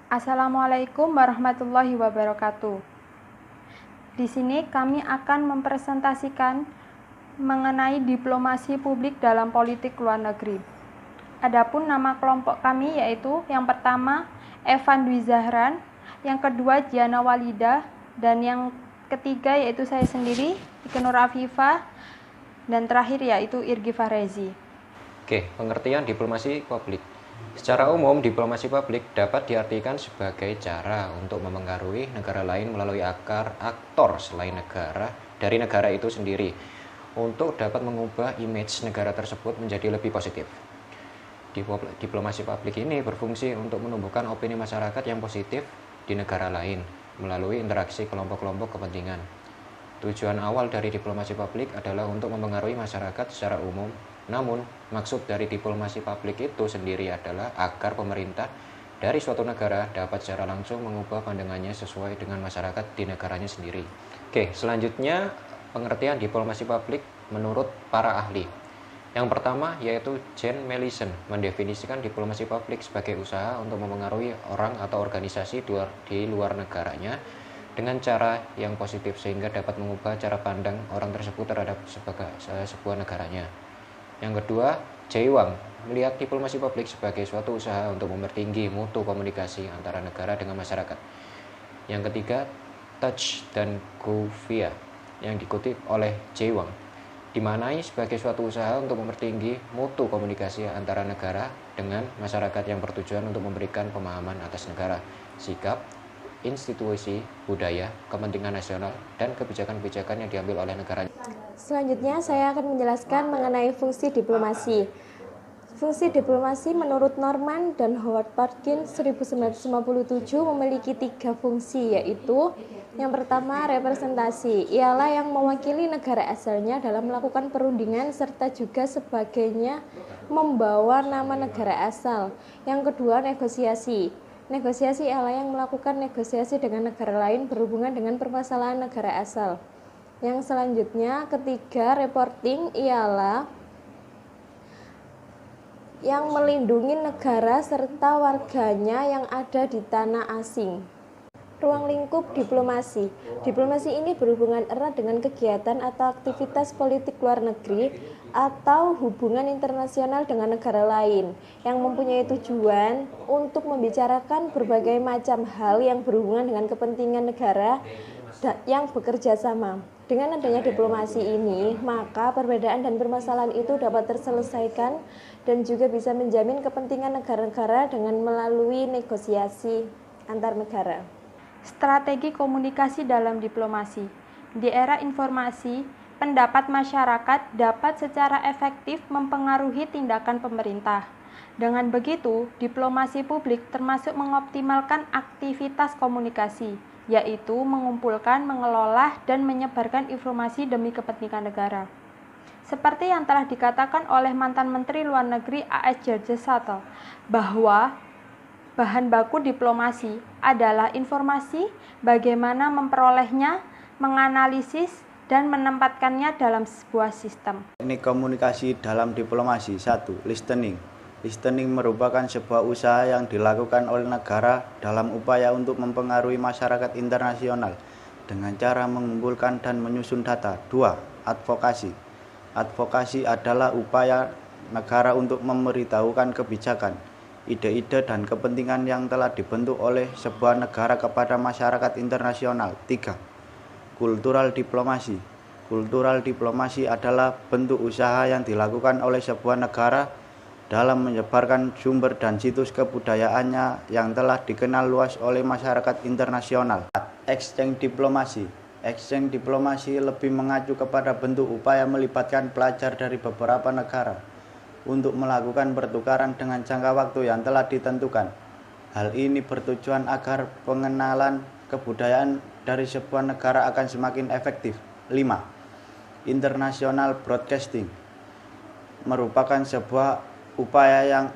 Assalamualaikum warahmatullahi wabarakatuh. Di sini kami akan mempresentasikan mengenai diplomasi publik dalam politik luar negeri. Adapun nama kelompok kami yaitu yang pertama Evan Dwi Zahran, yang kedua Diana Walida, dan yang ketiga yaitu saya sendiri, Ike Nur Afifah, dan terakhir yaitu Irgi Fahrezi. Oke, pengertian diplomasi publik. Secara umum, diplomasi publik dapat diartikan sebagai cara untuk memengaruhi negara lain melalui aktor selain negara dari negara itu sendiri untuk dapat mengubah image negara tersebut menjadi lebih positif. Diplomasi publik ini berfungsi untuk menumbuhkan opini masyarakat yang positif di negara lain melalui interaksi kelompok-kelompok kepentingan. Tujuan awal dari diplomasi publik adalah untuk memengaruhi masyarakat secara umum. Namun, maksud dari diplomasi publik itu sendiri adalah agar pemerintah dari suatu negara dapat secara langsung mengubah pandangannya sesuai dengan masyarakat di negaranya sendiri. Oke, selanjutnya pengertian diplomasi publik menurut para ahli. Yang pertama yaitu Jen Melisson mendefinisikan diplomasi publik sebagai usaha untuk memengaruhi orang atau organisasi di luar negaranya dengan cara yang positif sehingga dapat mengubah cara pandang orang tersebut terhadap sebuah negaranya. Yang kedua, Jay Wang melihat diplomasi publik sebagai suatu usaha untuk mempertinggi mutu komunikasi antara negara dengan masyarakat. Yang ketiga, Touch dan Gouvia yang dikutip oleh Jay Wang dimaknai sebagai suatu usaha untuk mempertinggi mutu komunikasi antara negara dengan masyarakat yang bertujuan untuk memberikan pemahaman atas negara, sikap, institusi, budaya, kepentingan nasional, dan kebijakan-kebijakan yang diambil oleh negara. Selanjutnya saya akan menjelaskan mengenai fungsi diplomasi. Fungsi diplomasi menurut Norman dan Howard Parkin 1957 memiliki 3 fungsi, yaitu yang pertama representasi, ialah yang mewakili negara asalnya dalam melakukan perundingan serta juga sebagainya membawa nama negara asal. Yang kedua negosiasi. Negosiasi ialah yang melakukan negosiasi dengan negara lain berhubungan dengan permasalahan negara asal. Yang selanjutnya, ketiga, reporting ialah yang melindungi negara serta warganya yang ada di tanah asing. Ruang lingkup diplomasi. Diplomasi ini berhubungan erat dengan kegiatan atau aktivitas politik luar negeri atau hubungan internasional dengan negara lain yang mempunyai tujuan untuk membicarakan berbagai macam hal yang berhubungan dengan kepentingan negara yang bekerja sama. Dengan adanya diplomasi ini, maka perbedaan dan permasalahan itu dapat terselesaikan dan juga bisa menjamin kepentingan negara-negara dengan melalui negosiasi antar negara. Strategi komunikasi dalam diplomasi. Di era informasi, pendapat masyarakat dapat secara efektif mempengaruhi tindakan pemerintah. Dengan begitu, diplomasi publik termasuk mengoptimalkan aktivitas komunikasi, yaitu mengumpulkan, mengelola, dan menyebarkan informasi demi kepentingan negara. Seperti yang telah dikatakan oleh mantan Menteri Luar Negeri A.S. George Shuttle, bahwa bahan baku diplomasi adalah informasi, bagaimana memperolehnya, menganalisis, dan menempatkannya dalam sebuah sistem. Teknik komunikasi dalam diplomasi. 1. Listening. Listening merupakan sebuah usaha yang dilakukan oleh negara dalam upaya untuk mempengaruhi masyarakat internasional dengan cara mengumpulkan dan menyusun data. 2. Advokasi. Advokasi adalah upaya negara untuk memberitahukan kebijakan, ide-ide dan kepentingan yang telah dibentuk oleh sebuah negara kepada masyarakat internasional. 3. Kultural diplomasi. Kultural diplomasi adalah bentuk usaha yang dilakukan oleh sebuah negara dalam menyebarkan sumber dan situs kebudayaannya yang telah dikenal luas oleh masyarakat internasional. 4. Exchange diplomasi. Exchange diplomasi lebih mengacu kepada bentuk upaya melibatkan pelajar dari beberapa negara untuk melakukan pertukaran dengan jangka waktu yang telah ditentukan. Hal ini bertujuan agar pengenalan kebudayaan dari sebuah negara akan semakin efektif. 5. International broadcasting merupakan sebuah upaya yang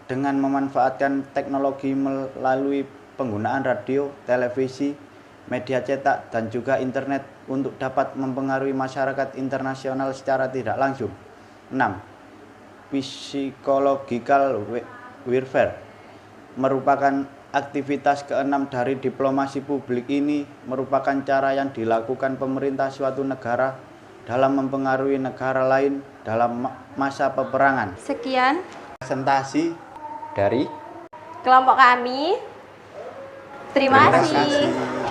dengan memanfaatkan teknologi melalui penggunaan radio, televisi, media cetak, dan juga internet untuk dapat mempengaruhi masyarakat internasional secara tidak langsung. 6. Psychological warfare merupakan Aktivitas keenam dari diplomasi publik ini merupakan cara yang dilakukan pemerintah suatu negara dalam mempengaruhi negara lain dalam masa peperangan. Sekian Presentasi Dari Kelompok kami, terima kasih.